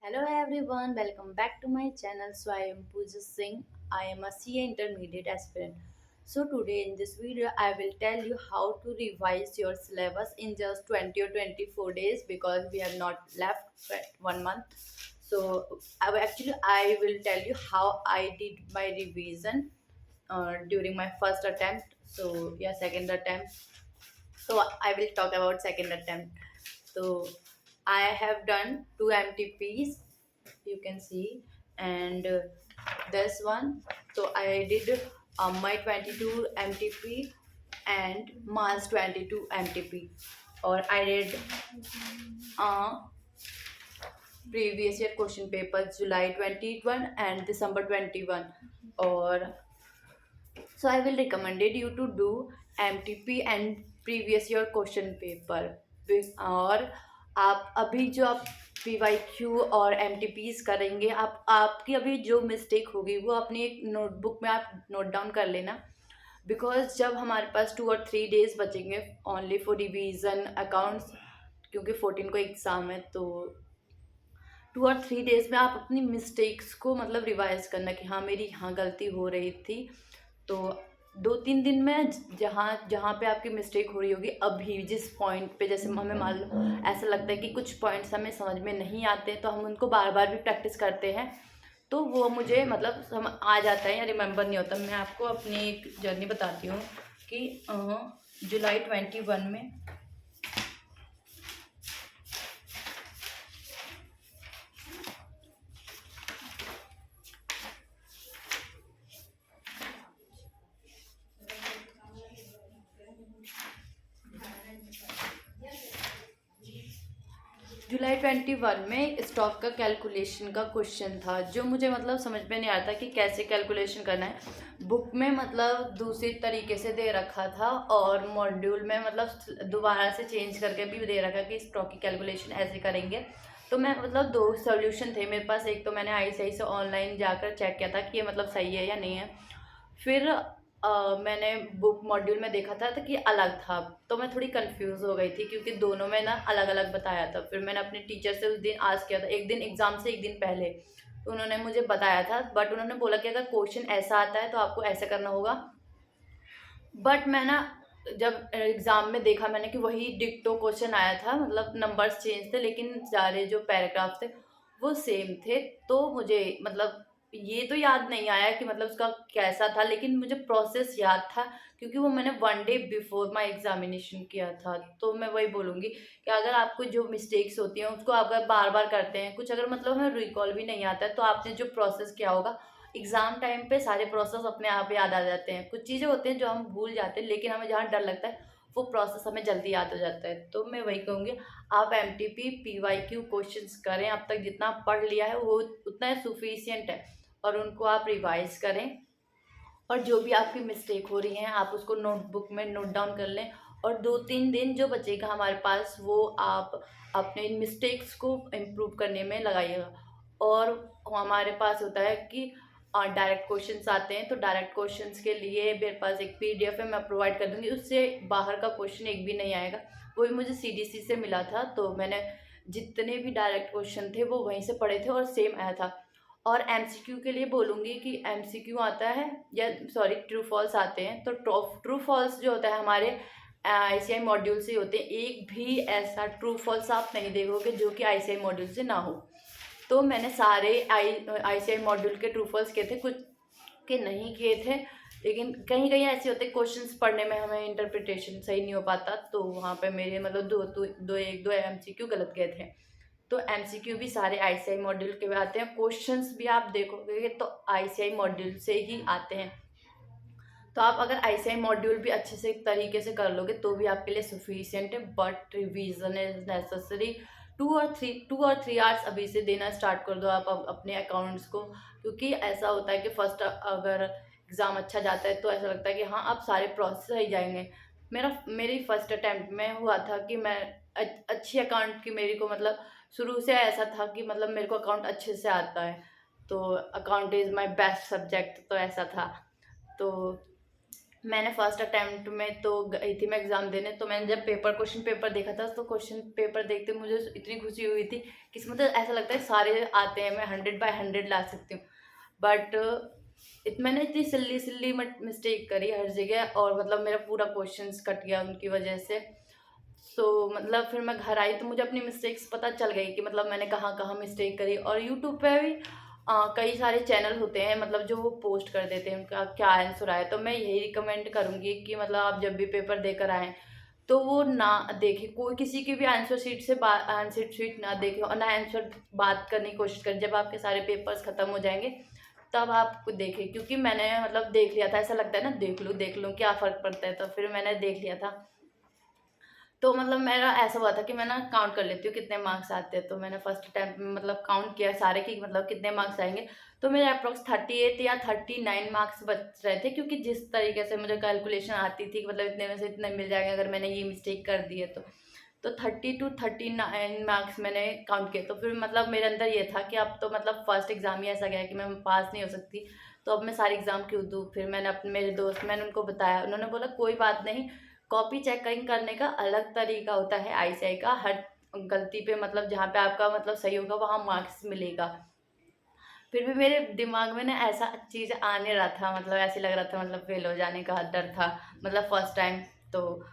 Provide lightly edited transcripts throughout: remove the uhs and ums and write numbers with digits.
Hello everyone, welcome back to my channel. So I am Pooja Singh. I am a CA intermediate aspirant. So today in this video I will tell you how to revise your syllabus in just 20 or 24 days because we have not left for 1 month. So I will tell you how I did my revision during my first attempt. So yeah, second attempt. So I will talk about second attempt. So I have done two MTPs, you can see, and this one. So I did my 22 MTP and Mars 22 MTP, or I did uh, previous year question papers July 21 and December 21, or so I will recommended you to do MTP and previous year question paper. और आप अभी जो आप PYQ और MTPs करेंगे, आप आपकी अभी जो मिस्टेक होगी वो अपनी एक नोटबुक में आप नोट डाउन कर लेना। बिकॉज जब हमारे पास 2 और 3 डेज बचेंगे ओनली फॉर रिवीजन अकाउंट्स, क्योंकि 14 को एग्ज़ाम है, तो 2 और 3 डेज में आप अपनी मिस्टेक्स को मतलब रिवाइज करना कि हाँ मेरी यहाँ गलती हो रही थी। तो 2-3 दिन में जहाँ जहाँ पे आपकी मिस्टेक हो रही होगी अभी जिस पॉइंट पे, जैसे हमें मान लो ऐसा लगता है कि कुछ पॉइंट्स हमें समझ में नहीं आते तो हम उनको बार बार भी प्रैक्टिस करते हैं, तो वो मुझे मतलब सम आ जाता है या रिमेंबर नहीं होता। मैं आपको अपनी एक जर्नी बताती हूँ कि जुलाई 21 में जुलाई 21 में स्टॉक का कैलकुलेशन का क्वेश्चन था, जो मुझे मतलब समझ में नहीं आता कि कैसे कैलकुलेशन करना है। बुक में मतलब दूसरी तरीके से दे रखा था और मॉड्यूल में मतलब दोबारा से चेंज करके भी दे रखा कि स्टॉक की कैलकुलेशन ऐसे करेंगे। तो मैं मतलब दो सॉल्यूशन थे मेरे पास। एक तो मैंने ICI से ऑनलाइन जाकर चेक किया था कि ये मतलब सही है या नहीं है। फिर मैंने बुक मॉड्यूल में देखा था तो कि अलग था, तो मैं थोड़ी कंफ्यूज हो गई थी क्योंकि दोनों में ना अलग अलग बताया था। फिर मैंने अपने टीचर से उस दिन आज किया था, एक दिन एग्ज़ाम से एक दिन पहले, तो उन्होंने मुझे बताया था, बट उन्होंने बोला कि अगर क्वेश्चन ऐसा आता है तो आपको ऐसे करना होगा। बट मैं ना जब एग्ज़ाम में देखा मैंने कि वही डिक्टो क्वेश्चन आया था, मतलब नंबर्स चेंज थे लेकिन सारे जो पैराग्राफ थे वो सेम थे। तो मुझे मतलब ये तो याद नहीं आया कि मतलब उसका कैसा था, लेकिन मुझे प्रोसेस याद था क्योंकि वो मैंने 1 डे बिफोर माई एग्जामिनेशन किया था। तो मैं वही बोलूँगी कि अगर आपको जो मिस्टेक्स होती हैं उसको आप अगर बार बार करते हैं, कुछ अगर मतलब हमें रिकॉल भी नहीं आता है, तो आपने जो प्रोसेस किया होगा एग्ज़ाम टाइम पे सारे प्रोसेस अपने आप याद आ जाते हैं। कुछ चीज़ें होती हैं जो हम भूल जाते हैं, लेकिन हमें जहाँ डर लगता है वो प्रोसेस हमें जल्दी याद हो जाता है। तो मैं वही कहूँगी, आप MTP PYQ क्वेश्चंस करें, अब तक जितना पढ़ लिया है वो उतना सफिशियंट है, और उनको आप रिवाइज करें। और जो भी आपकी मिस्टेक हो रही है आप उसको नोटबुक में नोट डाउन कर लें, और 2-3 दिन जो बचेगा हमारे पास वो आप अपने इन मिस्टेक्स को इम्प्रूव करने में लगाइएगा। और हमारे पास होता है कि डायरेक्ट क्वेश्चंस आते हैं, तो डायरेक्ट क्वेश्चंस के लिए मेरे पास एक PDF है, मैं प्रोवाइड कर दूंगी। उससे बाहर का क्वेश्चन एक भी नहीं आएगा, वो भी मुझे CDC से मिला था, तो मैंने जितने भी डायरेक्ट क्वेश्चन थे वो वहीं से पढ़े थे और सेम आया था। और MCQ के लिए बोलूँगी कि MCQ आता है, या सॉरी ट्रू फॉल्स आते हैं, तो ट्रू फॉल्स जो होता है हमारे ICI मॉड्यूल से होते हैं। एक भी ऐसा ट्रू फॉल्स आप नहीं देखोगे जो कि ICI मॉड्यूल से ना हो। तो मैंने सारे ICI मॉड्यूल के ट्रू फॉल्स किए थे, कुछ के नहीं किए थे, लेकिन कहीं कहीं ऐसे होते क्वेश्चंस पढ़ने में हमें इंटरप्रिटेशन सही नहीं हो पाता, तो वहाँ पे मेरे मतलब एक दो MCQ गलत गए थे। तो MCQ भी सारे ICI मॉड्यूल के में आते हैं, क्वेश्चंस भी आप देखोगे तो ICI मॉड्यूल से ही आते हैं। तो आप अगर ICI मॉड्यूल भी अच्छे से तरीके से कर लोगे तो भी आपके लिए सफिशियंट है, बट रिवीजन इज नेसेसरी। 2 और 3 आवर्स अभी से देना स्टार्ट कर दो आप अपने अकाउंट्स को, क्योंकि ऐसा होता है कि फर्स्ट अगर एग्ज़ाम अच्छा जाता है तो ऐसा लगता है कि हाँ अब सारे प्रोसेस सही जाएंगे। मेरी फर्स्ट अटैम्प्ट में हुआ था कि मैं अच्छी अकाउंट की मेरी को मतलब शुरू से ऐसा था कि मतलब मेरे को अकाउंट अच्छे से आता है, तो account is my best subject, तो ऐसा था। तो मैंने फर्स्ट अटेम्प्ट में तो गई थी मैं एग्ज़ाम देने, तो मैंने जब क्वेश्चन पेपर देखा था तो क्वेश्चन पेपर देखते मुझे इतनी खुशी हुई थी कि मतलब ऐसा लगता है सारे आते हैं, मैं 100/100 ला सकती हूँ। बट मैंने इतनी सिल्ली सिल्ली मिस्टेक करी हर जगह, और मतलब मेरा पूरा क्वेश्चंस कट गया उनकी वजह से। सो मतलब फिर मैं घर आई तो मुझे अपनी मिस्टेक्स पता चल गई कि मतलब मैंने कहाँ कहाँ मिस्टेक करी। और यूट्यूब पे भी कई सारे चैनल होते हैं मतलब जो वो पोस्ट कर देते हैं उनका क्या आंसर आया। तो मैं यही रिकमेंड करूँगी कि मतलब आप जब भी पेपर देकर आएँ तो वो ना देखें, कोई किसी की भी आंसर शीट से आंसर शीट ना देखें, और ना आंसर बात करने की कोशिश करें। जब आपके सारे पेपर्स ख़त्म हो जाएंगे तब आप देखें, क्योंकि मैंने मतलब देख लिया था, ऐसा लगता है ना देख लूँ क्या फ़र्क पड़ता है, तो फिर मैंने देख लिया था। तो मतलब मेरा ऐसा हुआ था कि मैं ना काउंट कर लेती हूँ कितने मार्क्स आते हैं। तो मैंने फर्स्ट अटेम्प्ट में मतलब काउंट किया सारे कि मतलब कितने मार्क्स आएंगे। तो मेरे अप्रॉक्स 38 या 39 मार्क्स बच रहे थे, क्योंकि जिस तरीके से मुझे कैलकुलेशन आती थी कि मतलब इतने में से इतने मिल जाएंगे अगर मैंने ये मिस्टेक कर दी है तो 30 to 39 मार्क्स मैंने काउंट किए। तो फिर मतलब मेरे अंदर ये था कि अब तो मतलब फर्स्ट एग्ज़ाम ही ऐसा गया कि मैं पास नहीं हो सकती, तो अब मैं सारे एग्ज़ाम क्यों दूँ। फिर मैंने अपने मेरे दोस्त मैंने उनको बताया, उन्होंने बोला कोई बात नहीं, कॉपी चेकिंग करने का अलग तरीका होता है आईसीआई का। हर गलती पे मतलब जहाँ पे आपका मतलब सही होगा वहाँ मार्क्स मिलेगा। फिर भी मेरे दिमाग में ना ऐसा चीज़ आने रहा था, मतलब ऐसे लग रहा था मतलब फेल हो जाने का डर था, मतलब फर्स्ट टाइम। तो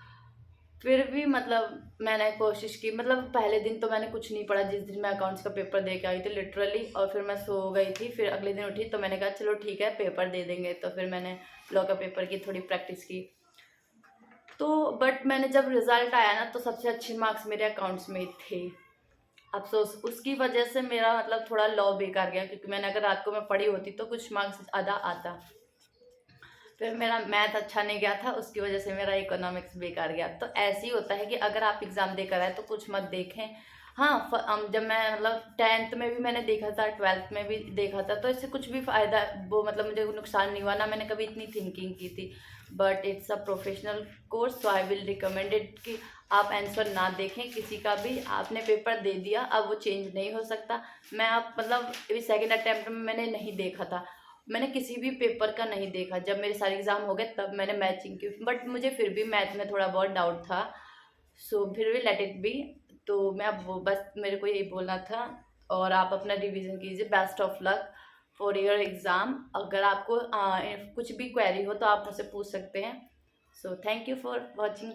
फिर भी मतलब मैंने कोशिश की। मतलब पहले दिन तो मैंने कुछ नहीं पढ़ा, जिस दिन मैं अकाउंट्स का पेपर दे के आई थी लिटरली, और फिर मैं सो गई थी। फिर अगले दिन उठी तो मैंने कहा चलो ठीक है पेपर दे देंगे। तो फिर मैंने लॉ का पेपर की थोड़ी प्रैक्टिस की। तो बट मैंने जब रिजल्ट आया ना तो सबसे अच्छे मार्क्स मेरे अकाउंट्स में थे। अफसोस उसकी वजह से मेरा मतलब थोड़ा लॉ बेकार गया, क्योंकि मैंने अगर रात को मैं पढ़ी होती तो कुछ मार्क्स ज़्यादा आता। फिर मेरा मैथ अच्छा नहीं गया था, उसकी वजह से मेरा इकोनॉमिक्स बेकार गया। तो ऐसे ही होता है कि अगर आप एग्ज़ाम देकर आए तो कुछ मत देखें। हाँ जब मैं मतलब 10th में भी मैंने देखा था, 12th में भी देखा था, तो इससे कुछ भी फ़ायदा वो मतलब मुझे नुकसान नहीं हुआ ना, मैंने कभी इतनी थिंकिंग की थी। But it's a professional course, so I will recommend it कि आप आंसर ना देखें किसी का भी। आपने पेपर दे दिया, अब वो चेंज नहीं हो सकता। मैं आप मतलब सेकेंड अटैम्प्ट में मैंने नहीं देखा था, मैंने किसी भी पेपर का नहीं देखा। जब मेरे सारे एग्ज़ाम हो गए तब मैंने मैचिंग की, बट मुझे फिर भी मैथ में थोड़ा बहुत डाउट था। सो फिर भी लेट इट बी। तो मैं अब वो बस मेरे को यही बोलना था। और आप अपना रिवीजन कीजिए। Best of luck for your exam. अगर आपको कुछ भी क्वेरी हो तो आप मुझसे पूछ सकते हैं। So thank you for watching.